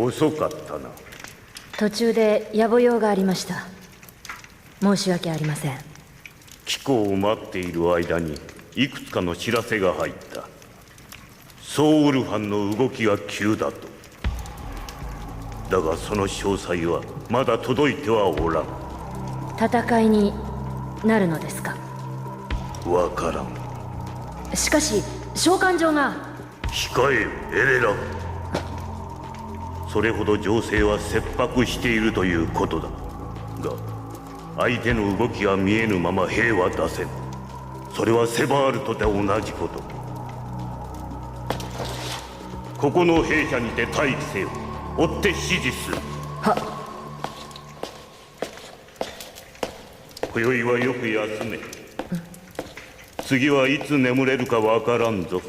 遅かったな。途中で野暮用がありました。申し訳ありません。帰港を待っている間にいくつかの知らせが入った。ソウルファンの動きが急だと。だがその詳細はまだ届いてはおらん。戦いになるのですか？わからん。しかし召喚状が。控えよエレラ。それほど情勢は切迫しているということだが、相手の動きが見えぬまま兵は出せん。それはセバールとて同じこと。ここの兵舎にて待機せよ。追って指示する。は。今宵はよく休め。次はいつ眠れるかわからんぞ。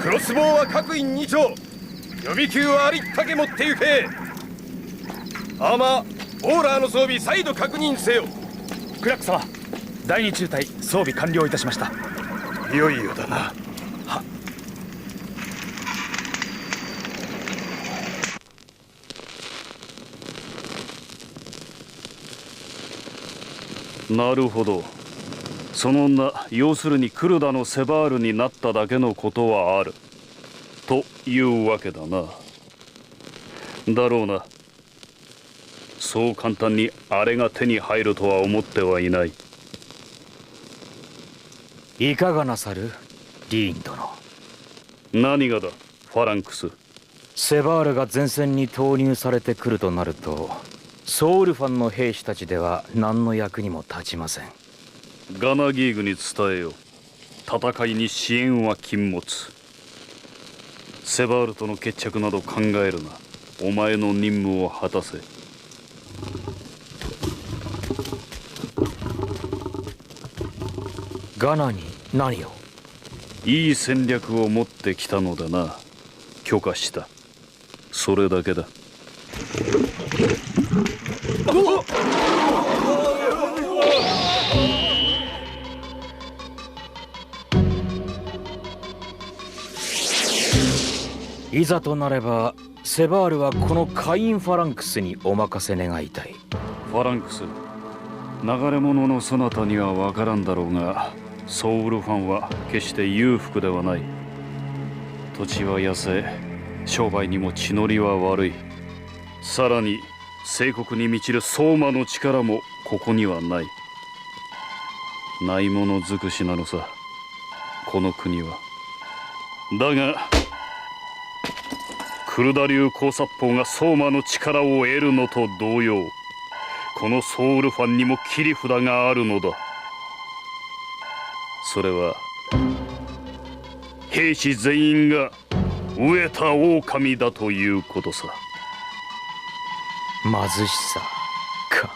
クロスボウは各員2丁、予備級はありったけ持って行け。アーマー、オーラーの装備再度確認せよ。クラック様、第2中隊装備完了いたしました。いよいよだな。は。なるほど。その女、要するにクルダのセバールになっただけのことはあるというわけだな。だろうな。そう簡単にあれが手に入るとは思ってはいない。いかがなさる、ディーン殿。何がだ、ファランクス。セバールが前線に投入されてくるとなると、ソウルファンの兵士たちでは何の役にも立ちません。ガナギーグに伝えよ。戦いに支援は禁物。セバールとの決着など考えるな。お前の任務を果たせ。ガナに何を？いい戦略を持ってきたのだな。許可した。それだけだ。いざとなればセバールはこのカイン・ファランクスにお任せ願いたい。ファランクス、流れ者のそなたには分からんだろうが、ソウルファンは決して裕福ではない。土地は野生、商売にも地の利は悪い。さらに聖国に満ちる相馬の力もここにはない。ないもの尽くしなのさ、この国は。だがクルダ流高殺法が相馬の力を得るのと同様、このソウルファンにも切り札があるのだ。それは兵士全員が飢えた狼だということさ。貧しさか。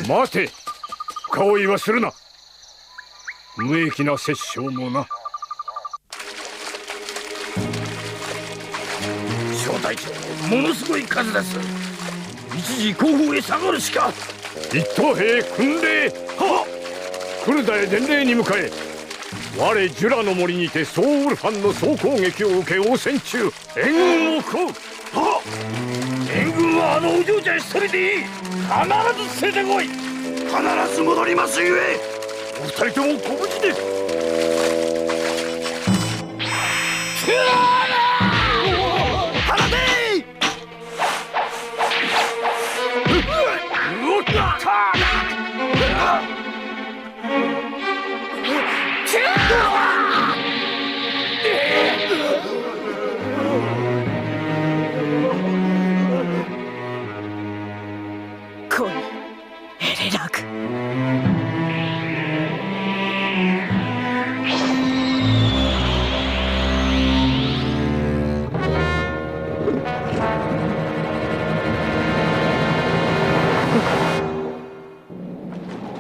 待て、深追いはするな。無益な殺生もな。小隊長、ものすごい数です。一時後方へ下がるしか。一等兵訓令。はっ、クルダへ伝令に向かえ。我ジュラの森にてソウルファンの総攻撃を受け応戦中。援軍を食う。はっ、援軍はあのお嬢ちゃん一人でいい。必ず連れてこい。必ず戻りますゆえ。お二人ともご無事で。来い、エレラク。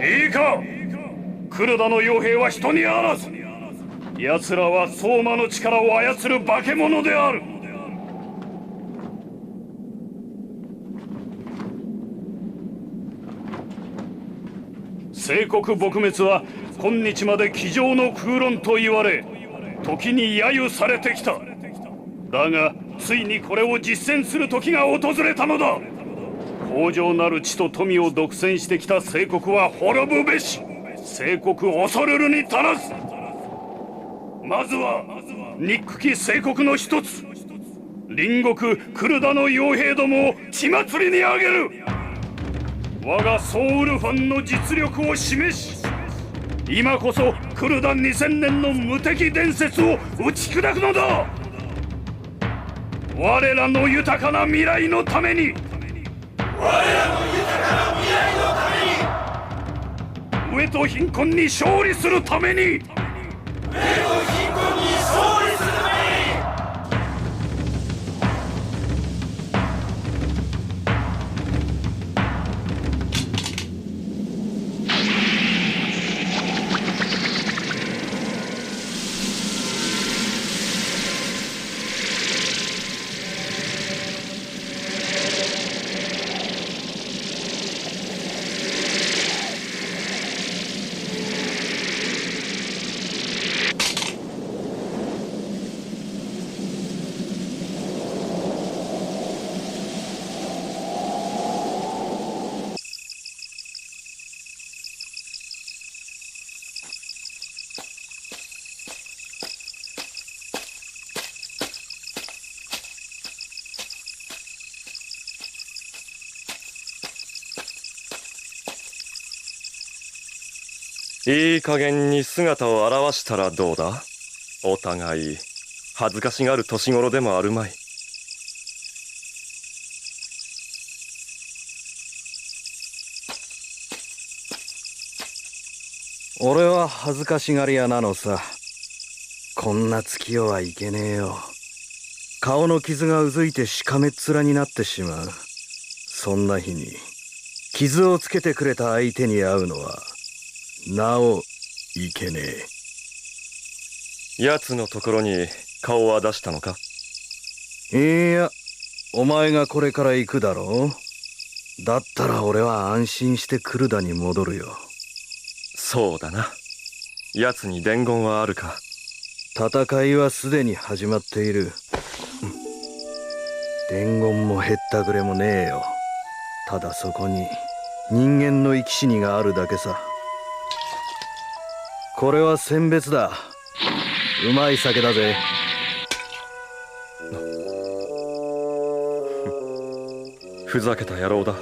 いいか、クルダの傭兵は人にあらず。奴らは相馬の力を操る化け物である。聖国撲滅は今日まで机上の空論と言われ、時に揶揄されてきた。だがついにこれを実践する時が訪れたのだ。豊穣なる地と富を独占してきた聖国は滅ぶべし。聖国恐るるに足らず。まずは憎き聖国の一つ、隣国クルダの傭兵どもを血祭りにあげる。我がソウルファンの実力を示し、今こそクルダ2000年の無敵伝説を打ち砕くのだ。我らの豊かな未来のために。飢えと貧困に勝利するために。いい加減に姿を現したらどうだ。お互い恥ずかしがる年頃でもあるまい。俺は恥ずかしがり屋なのさ。こんな月夜はいけねえよ。顔の傷がうずいてしかめっ面になってしまう。そんな日に傷をつけてくれた相手に会うのはなおいけねえ。奴のところに顔は出したのか。いや、お前がこれから行くだろう。だったら俺は安心してクルダに戻るよ。そうだな。奴に伝言はあるか。戦いはすでに始まっている。伝言もへったくれもねえよ。ただそこに人間の生き死にがあるだけさ。これは選別だ。うまい酒だぜ。ふざけた野郎だ。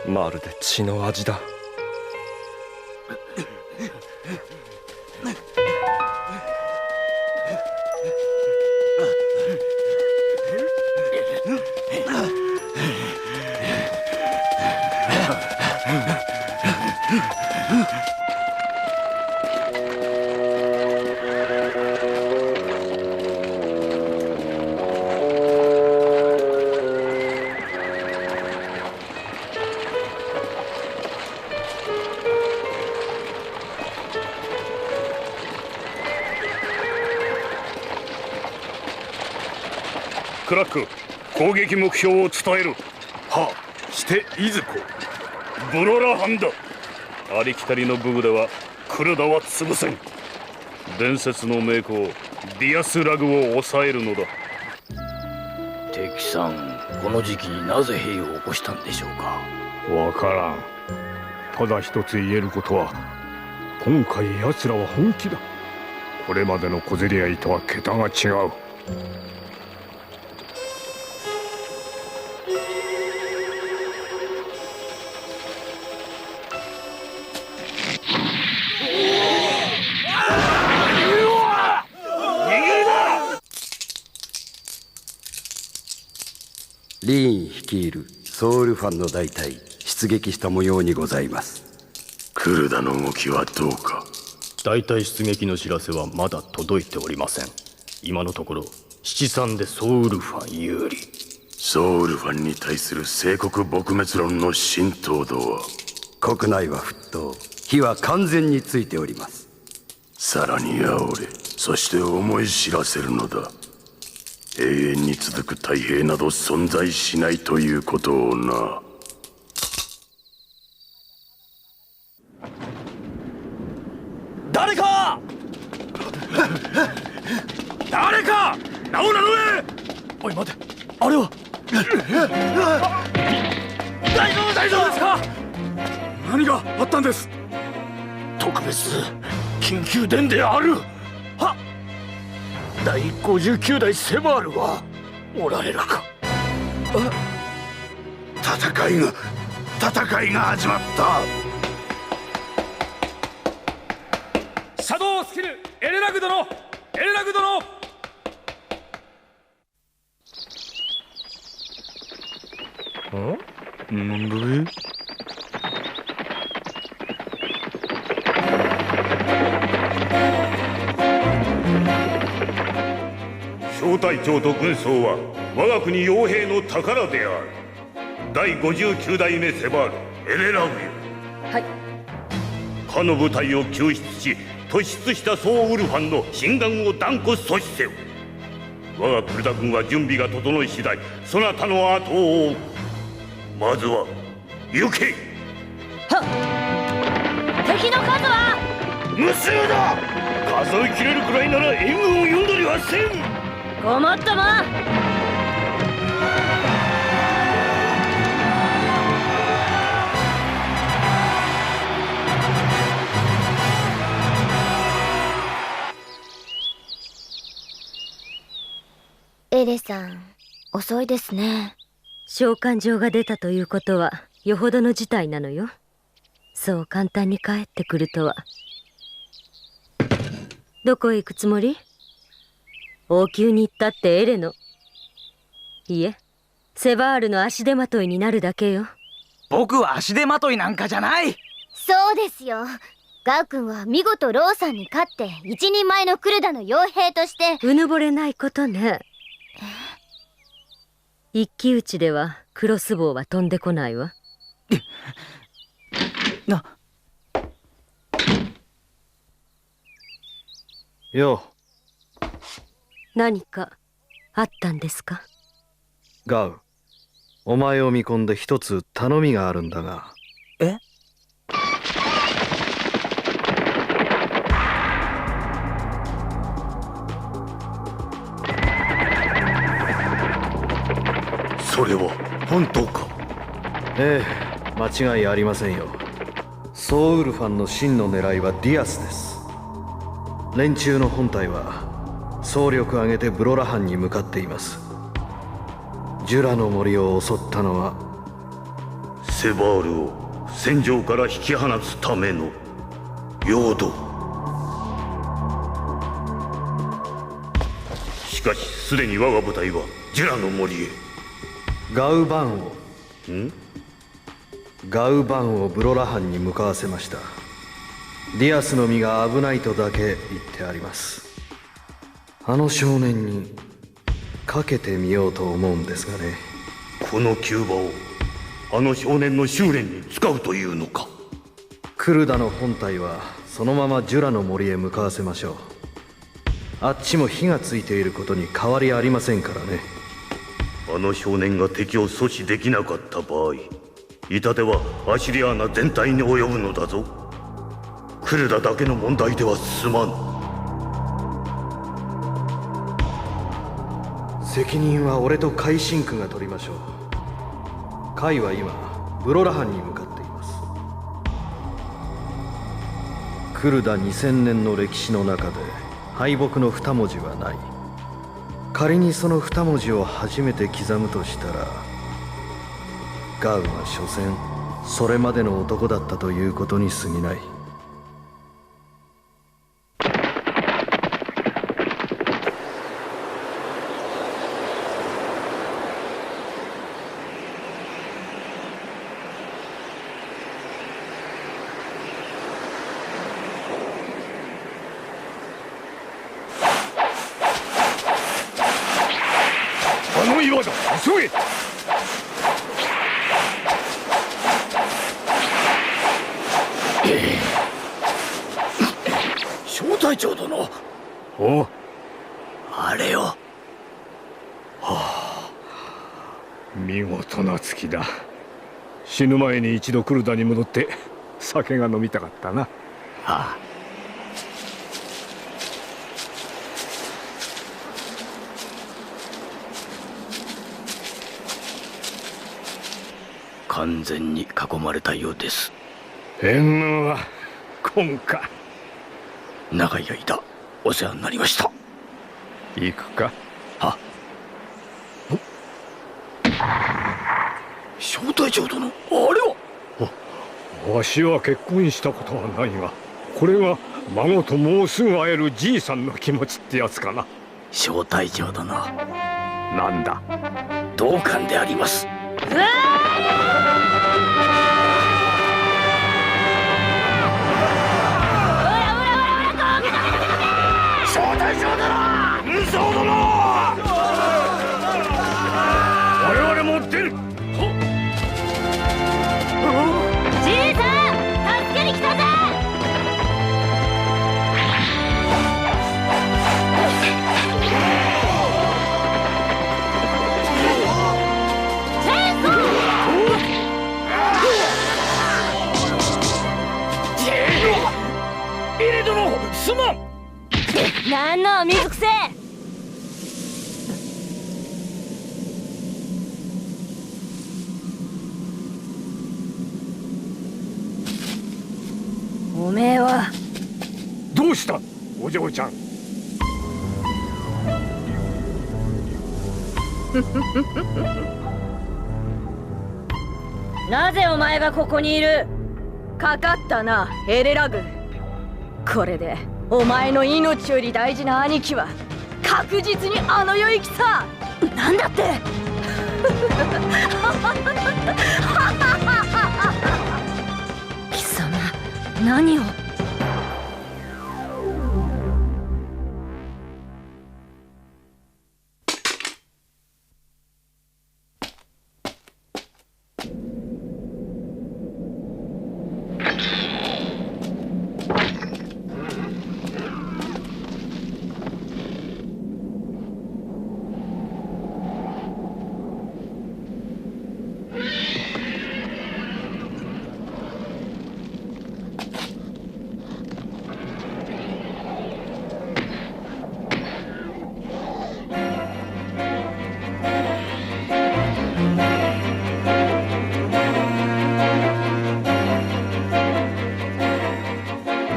まるで血の味だ。クラック、攻撃目標を伝える。はしていずこ。ブロラハンだ。ありきたりの武具ではクルダは潰せん。伝説の名工ディアスラグを抑えるのだ。敵さん、この時期になぜ兵を起こしたんでしょうか。わからん。ただ一つ言えることは、今回奴らは本気だ。これまでの小競り合いとは桁が違う。リーン率いるソウルファンの大隊出撃した模様にございます。クルダの動きはどうか。大隊出撃の知らせはまだ届いておりません。今のところ七三でソウルファン有利。ソウルファンに対する聖国撲滅論の浸透度は。国内は沸騰、火は完全についております。さらに煽れ、そして思い知らせるのだ。永遠に続く太平など存在しないということをな。誰か誰か名を名乗れ。おい待て、あれは大丈夫ですか。何があったんです。特別緊急電である。はっ、第59代セバールはおられるか。戦いが始まった。シャドウスキルエレラグ殿、エレラグ殿。なんだね。小隊長と軍曹は我が国傭兵の宝である。第59代目セバールエレラグよ。はい。他の部隊を救出し、突出したソウルファンの進軍を断固阻止せよ。我がクルダ軍は準備が整い次第、そなたの後を追う。まずは行け。はっ。敵の数は無数だ。数えきれるくらいなら援軍を呼んだりはせん。ごもっとも。エレさん、遅いですね。召喚状が出たということはよほどの事態なのよ。そう簡単に帰ってくるとは。どこへ行くつもり？王宮に行ったってエレの。いえ、セバールの足手まといになるだけよ。僕は足手まといなんかじゃない。そうですよ。ガウ君は見事ローさんに勝って一人前のクルダの傭兵として。うぬぼれないことね。一騎打ちではクロスボウは飛んでこないわ。よう。何かあったんですか？ガウ、お前を見込んで一つ頼みがあるんだが。え？それは本当か？ええ、間違いありませんよ。ソウルファンの真の狙いはディアスです。連中の本隊は総力挙げてブロラ藩に向かっています。ジュラの森を襲ったのはセバールを戦場から引き放つための陽動。しかしすでに我が部隊はジュラの森へ。ガウバンをガウバンをブロラ藩に向かわせました。ディアスの身が危ないとだけ言ってあります。あの少年にかけてみようと思うんですがね。このキューバをあの少年の修練に使うというのか？クルダの本隊はそのままジュラの森へ向かわせましょう。あっちも火がついていることに変わりありませんからね。あの少年が敵を阻止できなかった場合、痛手はアシリアーナ全体に及ぶのだぞ。クルダだけの問題では済まん。責任は俺と海神君が取りましょう。海は今ブロラ藩に向かっています。クルダ2000年の歴史の中で敗北の2文字はない。仮にその2文字を初めて刻むとしたら、ガウは所詮それまでの男だったということに過ぎない。あの岩だ、急げ。小隊長殿。お、あれよ。見事な月だ。死ぬ前に一度クルダに戻って酒が飲みたかったな。ああ。完全に囲まれたようです。援軍は来んか。長い間お世話になりました。行くか。は。小隊長殿、あれは。わしは結婚したことはないが、これが孫ともうすぐ会えるじいさんの気持ちってやつかな。小隊長殿、なんだ。同感であります。小隊長殿、運送殿、我々も出る。じいさん、助けに来たぜ。エレ殿、すまん。なんの水くせ。おめえはどうしたお嬢ちゃん。なぜお前がここにいる。かかったな、エレラグ。これでお前の命より大事な兄貴は確実にあの世行きさ。なんだって貴様、何を。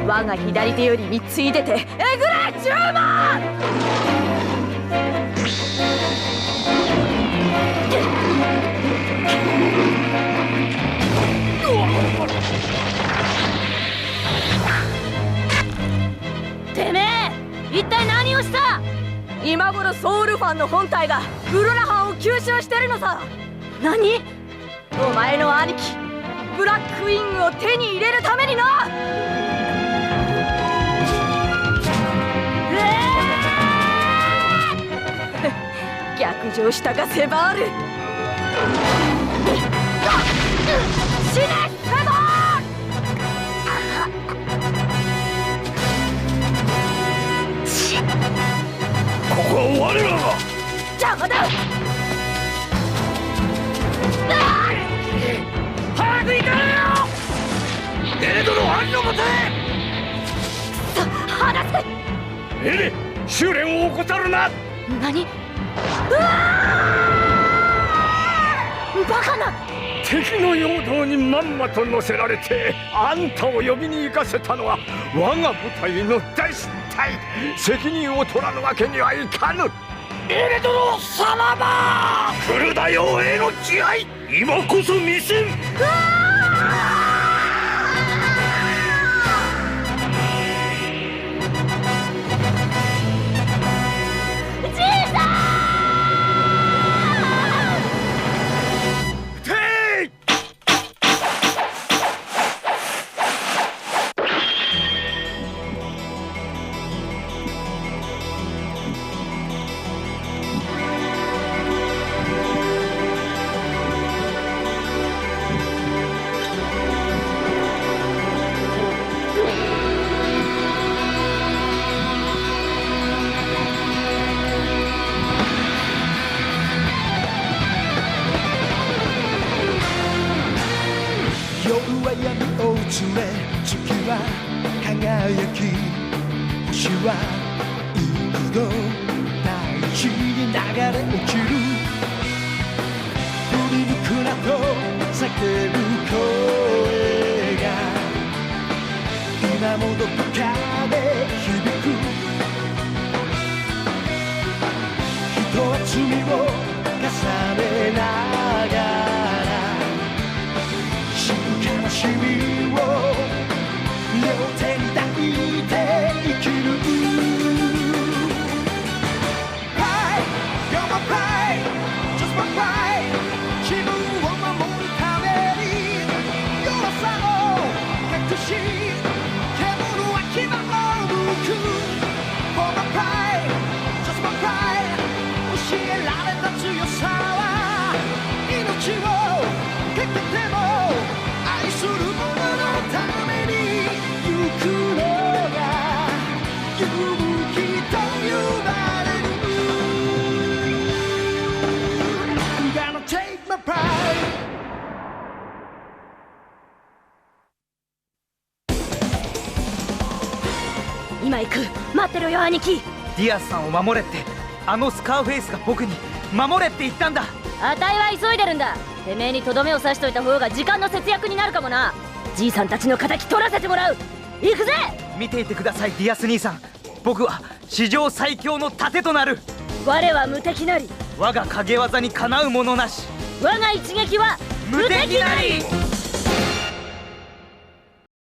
我が左手より3ついでて、えぐれ10万。てめえ、一体何をした。今頃ソウルファンの本体がブロラハンを吸収してるのさ。何。お前の兄貴ブラックウィングを手に入れるためにな。逆上したかセバール。死ねセバール。ここは我らが。邪魔だ。元へ。離せ。エレ修練を怠るな。何？うわー！バカな。敵の陽動にまんまと乗せられてあんたを呼びに行かせたのは我が部隊の大失態。責任を取らぬわけにはいかぬ。エレ殿さらば。来るだよへの気合、今こそ見せん。今行く。待ってろよ兄貴。ディアスさんを守れってあのスカーフェイスが僕に守れって言ったんだ。あたいは急いでるんだ。てめえにとどめを刺しといた方が時間の節約になるかもな。じいさんたちの敵取らせてもらう。行くぜ。見ていてくださいディアス兄さん。僕は史上最強の盾となる。我は無敵なり。我が影技にかなうものなし。我が一撃は無敵なり。